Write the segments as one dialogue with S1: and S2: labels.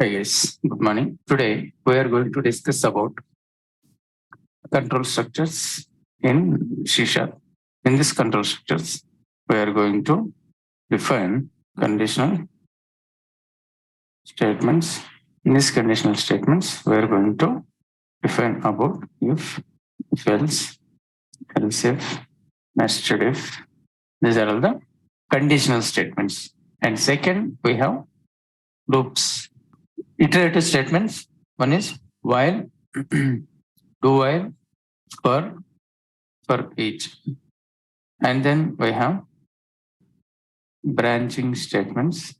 S1: Hey guys, good morning. Today we are going to discuss about control structures in C#. In this control structures, we are going to define conditional statements. In these conditional statements, we are going to define about if else, if, nested if. These are all the conditional statements. And second, we have loops. Iterative statements. One is while, do while, for each. And then we have branching statements.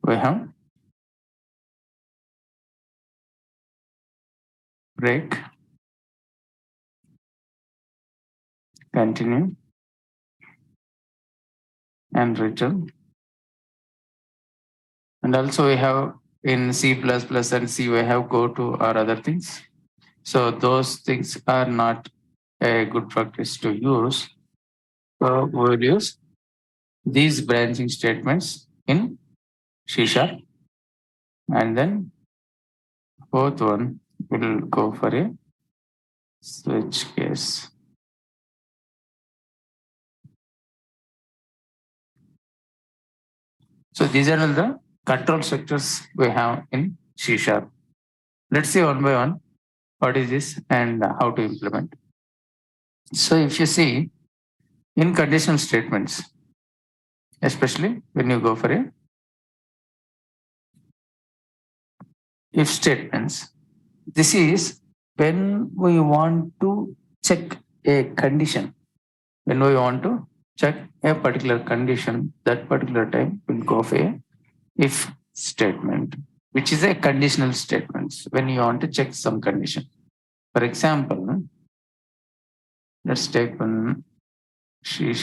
S1: We have break, continue, and return. And also we have in C++ and C, we have go to or other things. So those things are not a good practice to use. So we will use these branching statements in C#. And then fourth one will go for a switch case. So these are all the control structures we have in C#. Let's see one by one what is this and how to implement. So if you see in conditional statements, especially when you go for a if statements, this is when we want to check a condition. When we want to check a particular condition, that particular time we'll go for a if statement, which is a conditional statement when you want to check some condition. For example, let's take one C#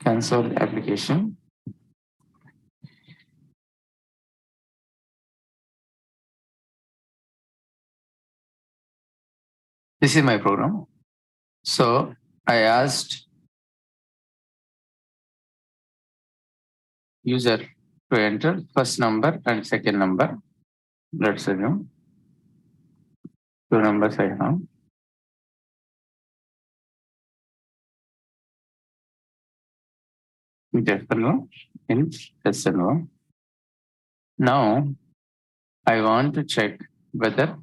S1: console application. This is my program. So I asked user to enter first number and second number. Let's assume two numbers I have. In SNO. Now I want to check whether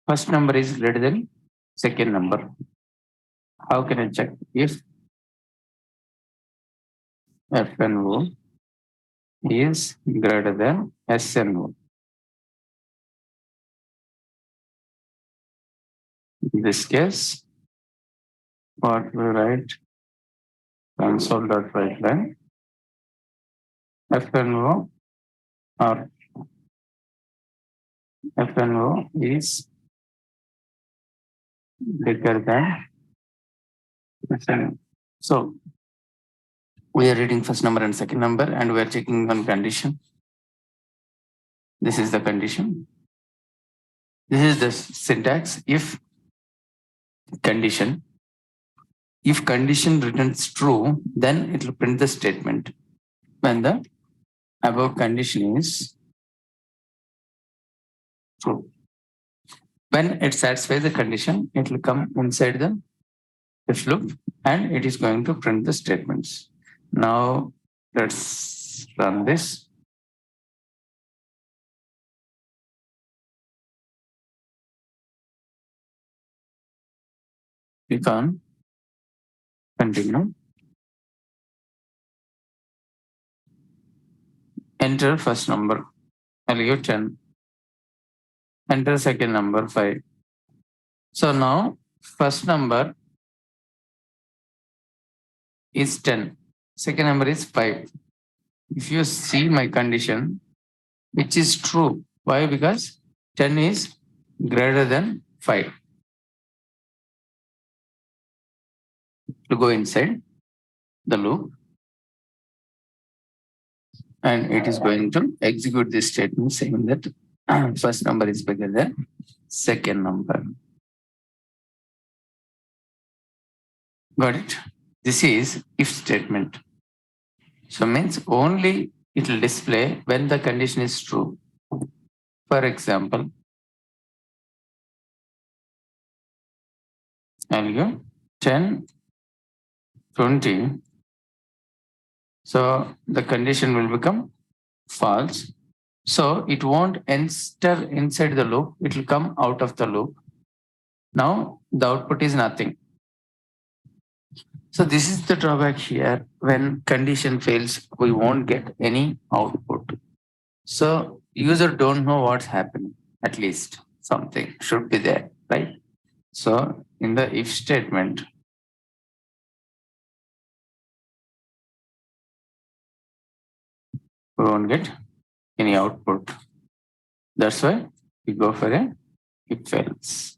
S1: first number is greater than second number. How can I check? If FNO is greater than SNO. In this case, what we write console.writeline FNO or FNO is bigger than SNO. So we are reading first number and second number and we are checking one condition. This is the condition. This is the syntax. If condition returns true, then it will print the statement. When the above condition is true. When it satisfies the condition, it will come inside the if loop and it is going to print the statements. Now let's run this. Click on continue. Enter first number. I'll give 10. Enter second number 5. So now first number is 10. Second number is 5. If you see my condition, which is true. Why? Because 10 is greater than 5. To go inside the loop and it is going to execute this statement saying that first number is bigger than second number. Got it? This is if statement. So means only it will display when the condition is true. For example, I'll give 10, 20. So the condition will become false. So it won't enter inside the loop. It will come out of the loop. Now the output is nothing. So this is the drawback here. When condition fails, we won't get any output. So user don't know what's happening. At least something should be there, right? So in the if statement, we won't get any output. That's why we go for a if else.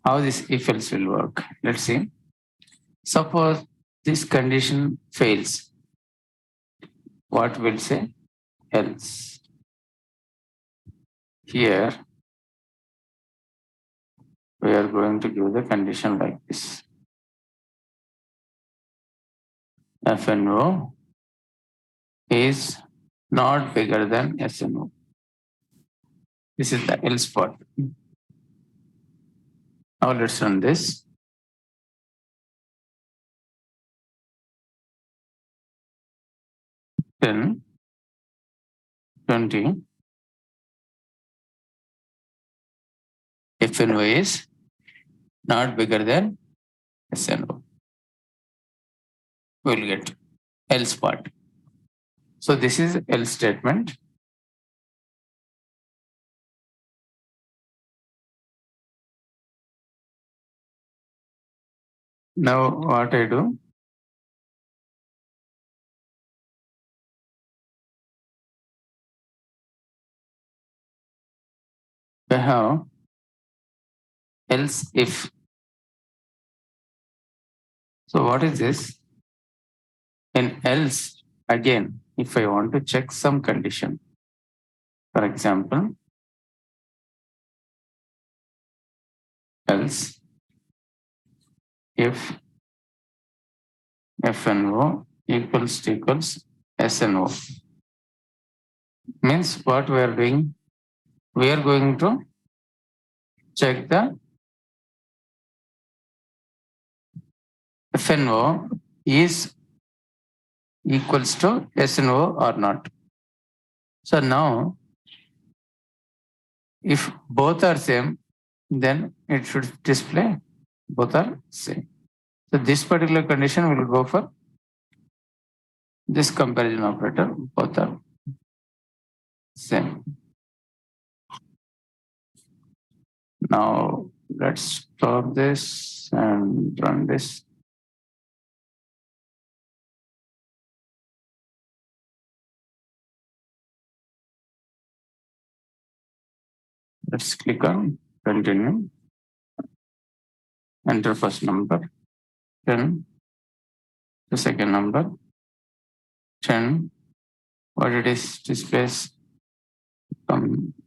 S1: How this if else will work? Let's see. Suppose this condition fails. What will say else? Here we are going to give the condition like this. FNO is not bigger than SNO. This is the else part. Now let's run this. Then 20. FNO is not bigger than SNO. We'll get else part. So this is else statement. Now what I do? I have else if. So what is this? In else, again, if I want to check some condition, for example, else if FNO equals SNO, means what we are doing, we are going to check the FNO is equals to SNO or not. So now, if both are same, then it should display both are same. So this particular condition will go for this comparison operator, both are same. Now let's stop this and run this. Let's click on continue. Enter first number, 10, the second number, 10. What it is displays,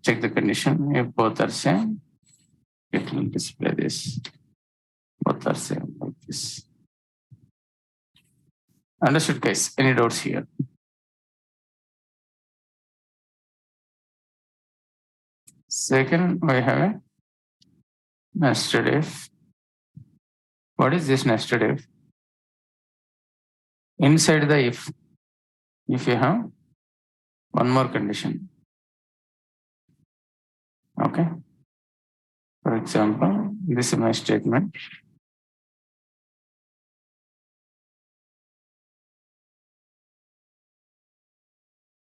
S1: check the condition. If both are same, it will display this. Both are same like this. Understood, guys? Any doubts here? Second, we have a nested if. What is this nested if? Inside the if you have one more condition. Okay. For example, this is my statement.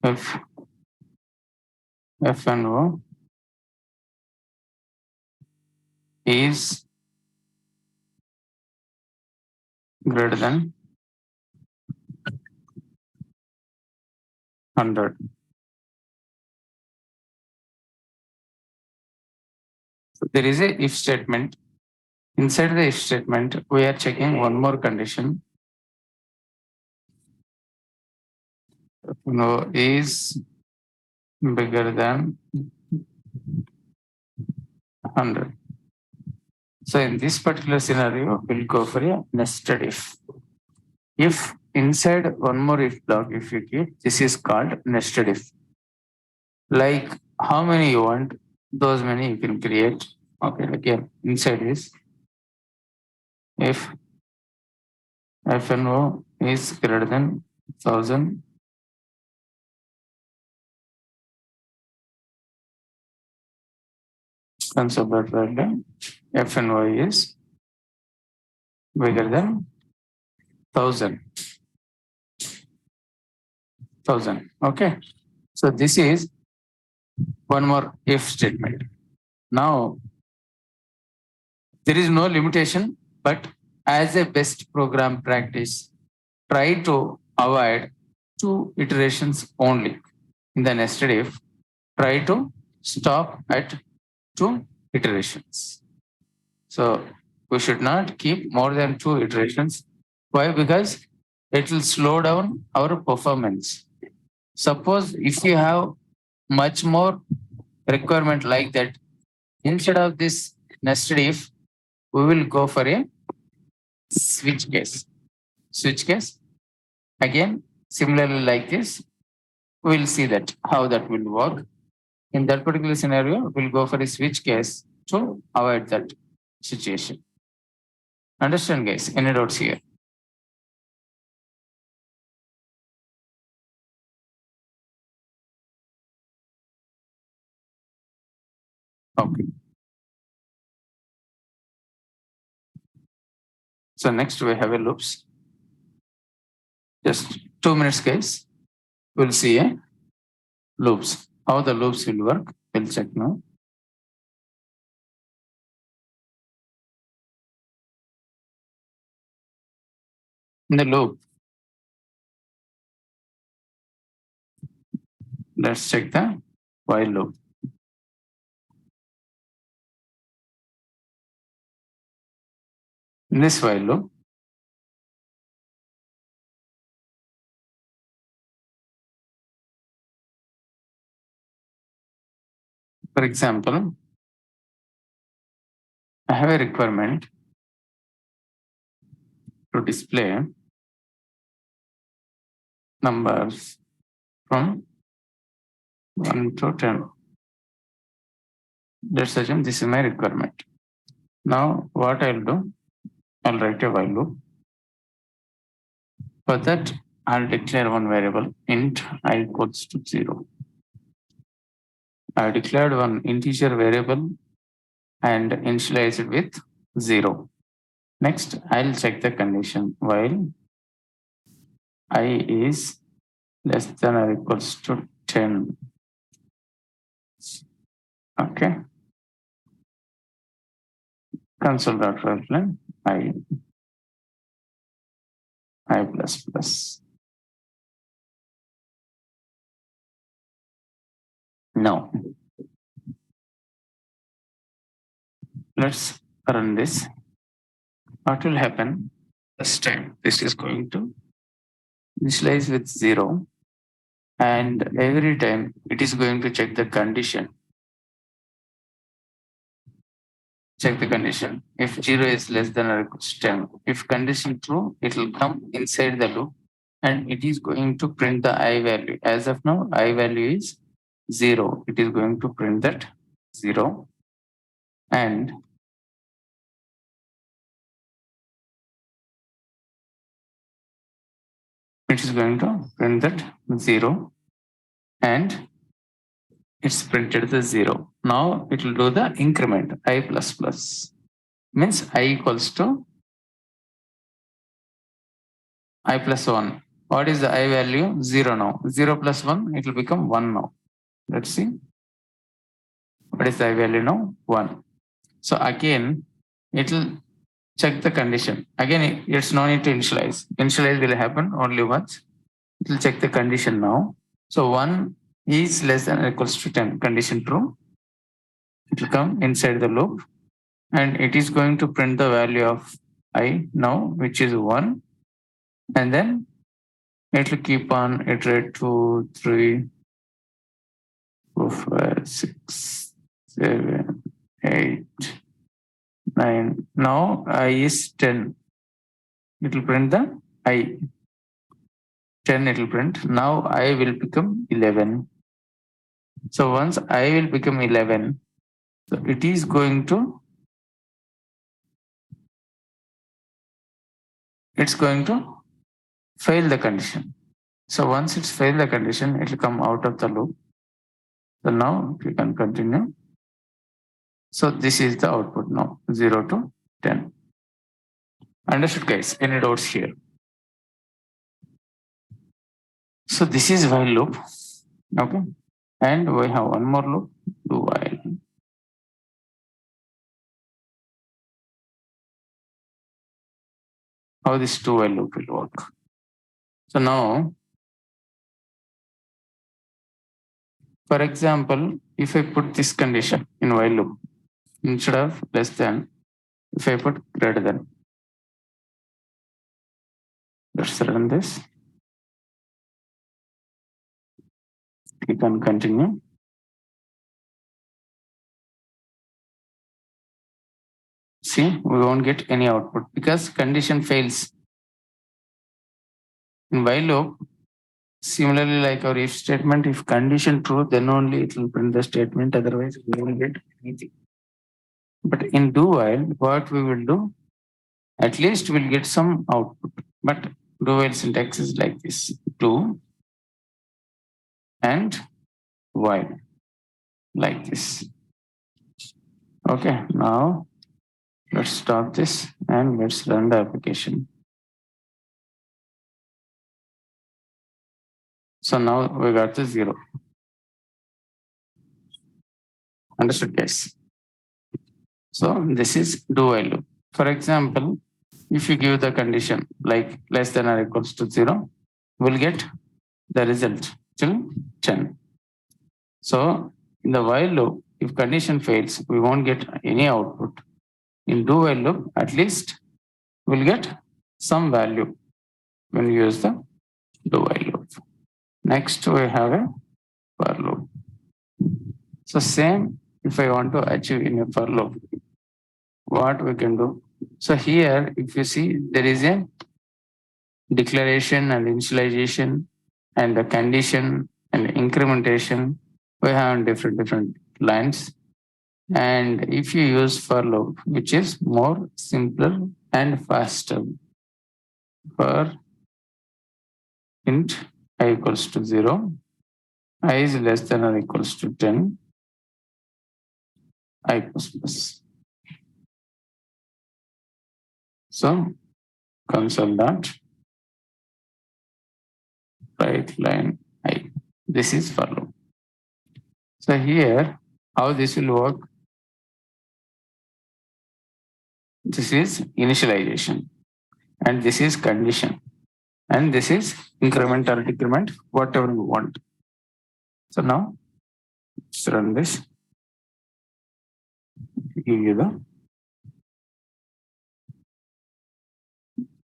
S1: If FNO is greater than 100. So there is a if statement. Inside the if statement, we are checking one more condition. FNO is bigger than 100. So in this particular scenario, we'll go for a nested if. If inside one more if block, if you keep, this is called nested if. Like how many you want, those many you can create. Okay, again, inside is if FNO is greater than 1000, consider that value FNO is bigger than 1000. Okay. So this is one more if statement. Now, there is no limitation, but as a best program practice, try to avoid 2 iterations only. In the nested if, try to stop at 2 iterations. So we should not keep more than 2 iterations. Why? Because it will slow down our performance. Suppose if you have much more requirement like that, instead of this nested if, we will go for a switch case. Switch case, again, similarly like this, we'll see that how that will work. In that particular scenario, we'll go for a switch case to avoid that situation. Understand, guys? Any doubts here? Okay. So next we have a loops. Just 2 minutes, guys. We'll see a loops. How the loops will work, we'll check now. In the loop, let's check the while loop. In this while loop, for example, I have a requirement to display numbers from 1 to 10. Let's assume this is my requirement. Now, what I'll do, I'll write a while loop. For that, I'll declare one variable int I equals to 0. I declared one integer variable and initialize it with 0. Next, I'll check the condition while I is less than or equals to 10. Okay. Console.write I plus plus. Now, let's run this. What will happen this time? This is going to initialize with 0, and every time it is going to check the condition. Check the condition. If 0 is less than or equals to 10, if condition true, it will come inside the loop and it is going to print the I value. As of now, I value is 0. It is going to print that 0, and it is going to print that 0, and it's printed the 0. Now it will do the increment I plus plus. Means I equals to I plus 1. What is the I value? 0 now. 0 plus 1, it will become 1 now. Let's see. What is the I value now? 1. So again, it will check the condition. Again, it's no need to initialize. Initialize will happen only once. It will check the condition now. So 1 is less than or equals to 10. Condition true. It will come inside the loop and it is going to print the value of I now, which is 1. And then it will keep on iterate 2, 3, 4, 5, 6, 7, 8, 9. Now I is 10. It will print the I. 10 it will print. Now I will become 11. So once I will become 11, so it is going to fail the condition. So once it's failed the condition, it will come out of the loop. So now we can continue. So this is the output now, 0 to 10. Understood, guys? Any doubts here? So this is while loop. Okay. And we have one more loop, do while. How this do while loop will work. So now, for example, if I put this condition in while loop, instead of less than, if I put greater than, let's run this. Click on continue. See, we won't get any output because condition fails. In while loop, similarly like our if statement, if condition true, then only it will print the statement, otherwise we won't get anything. But in do while, what we will do, at least we'll get some output. But do while syntax is like this: do and while, like this. Okay, now let's stop this and let's run the application. So now we got the 0. Understood, guys? So this is do while loop. For example, if you give the condition like less than or equals to 0, we'll get the result till 10. So in the while loop, if condition fails, we won't get any output. In do while loop, at least we'll get some value when we use the do while loop. Next, we have a for loop. So same, if I want to achieve in a for loop, what we can do. So here, if you see, there is a declaration and initialization and the condition and incrementation. We have different lines. And if you use for loop, which is more simpler and faster, for int I equals to 0, I is less than or equals to 10, I plus plus. So console dot right line I. This is for loop. So here, how this will work? This is initialization, and this is condition, and this is increment or decrement, whatever you want. So now let's run this. Give you the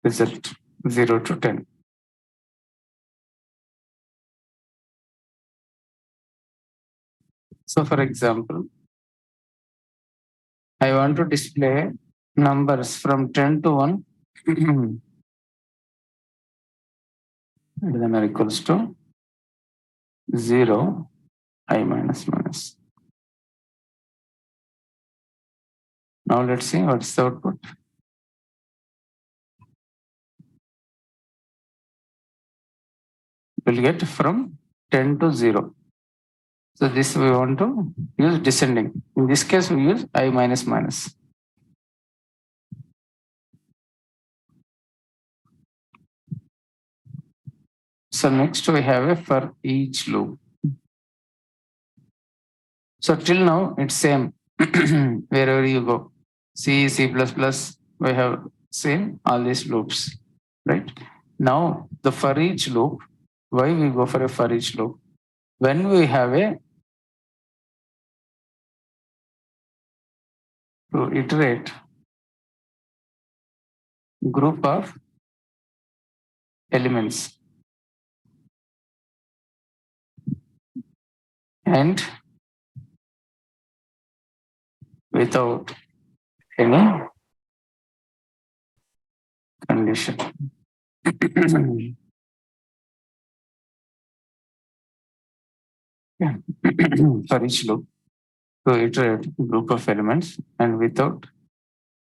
S1: result 0 to 10. So for example, I want to display numbers from 10 to 1 greater than or equals to 0, I minus minus. Now let's see what's the output. We'll get from 10 to 0. So this we want to use descending. In this case, we use I minus minus. So next we have a for each loop. So till now it's same wherever you go. C, C++, we have same all these loops, right? Now the for each loop, why we go for a for each loop? When we have a to iterate group of elements and without any condition. Yeah. For each loop, to iterate group of elements and without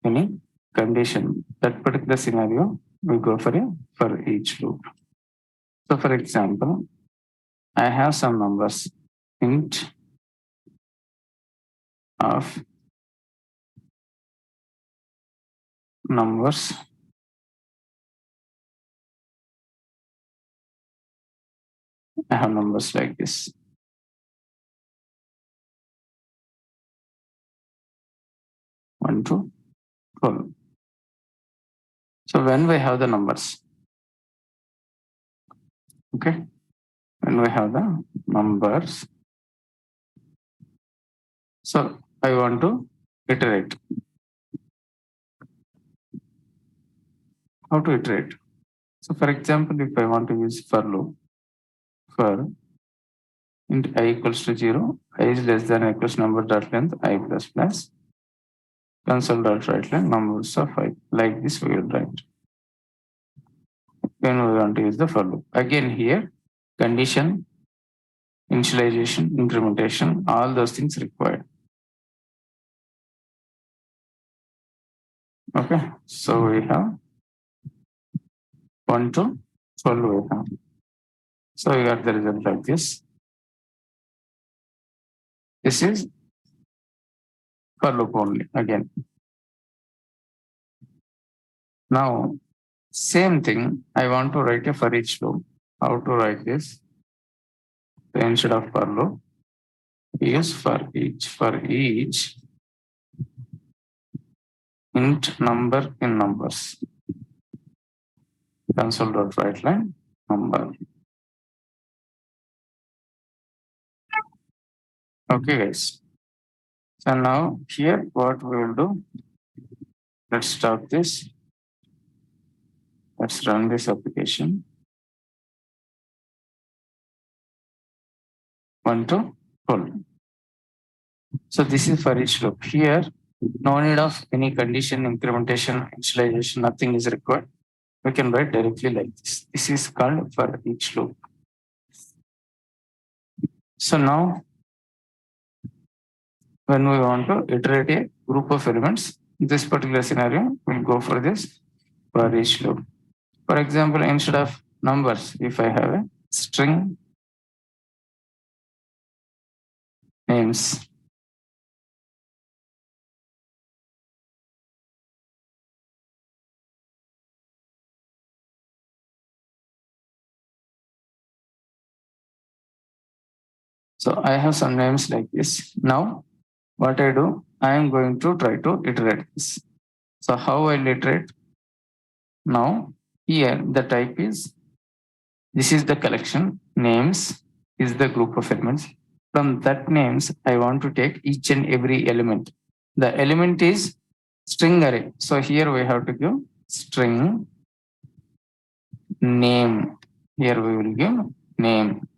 S1: any condition. That particular scenario, we go for each loop. So for example, I have some numbers int of numbers I have numbers like this. 1 to 12. So when we have the numbers, okay, when we have the numbers, so I want to iterate. How to iterate? So for example, if I want to use for loop, for int I equals to 0, I is less than or equals number dot length I plus plus console dot write line numbers of I. Like this we will write when we want to use the for loop. Again here, condition, initialization, incrementation, all those things required. Okay, so we have 1 to 12 we have. So we got the result like this. This is for loop only again. Now, same thing, I want to write a for each loop. How to write this? So instead of for loop, use for each int number in numbers. Console dot write line number. Okay, guys. So now here, what we will do? Let's stop this. Let's run this application. 1 to 12. So this is for each loop. Here, no need of any condition, incrementation, initialization, nothing is required. We can write directly like this. This is called for each loop. So now, when we want to iterate a group of elements, this particular scenario, we'll go for this for each loop. For example, instead of numbers, if I have a string names, so I have some names like this. Now, what I do, I am going to try to iterate this. So how I'll iterate? Now, here the type is, this is the collection, names is the group of elements. From that names, I want to take each and every element. The element is string array. So here we have to give string name. Here we will give name.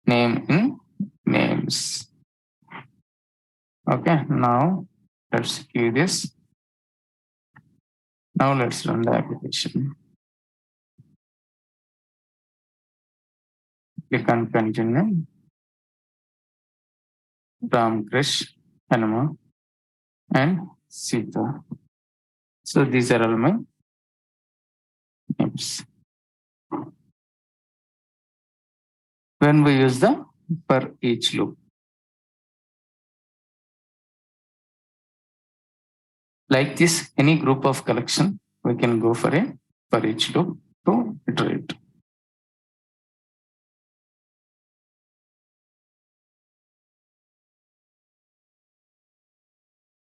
S1: Name in names. Okay, now let's give this. Now let's run the application. Click on continue. Ram, Krish, Hanuma, and Sita. So these are all my names. When we use the for each loop, like this, any group of collection, we can go for a for each loop to iterate.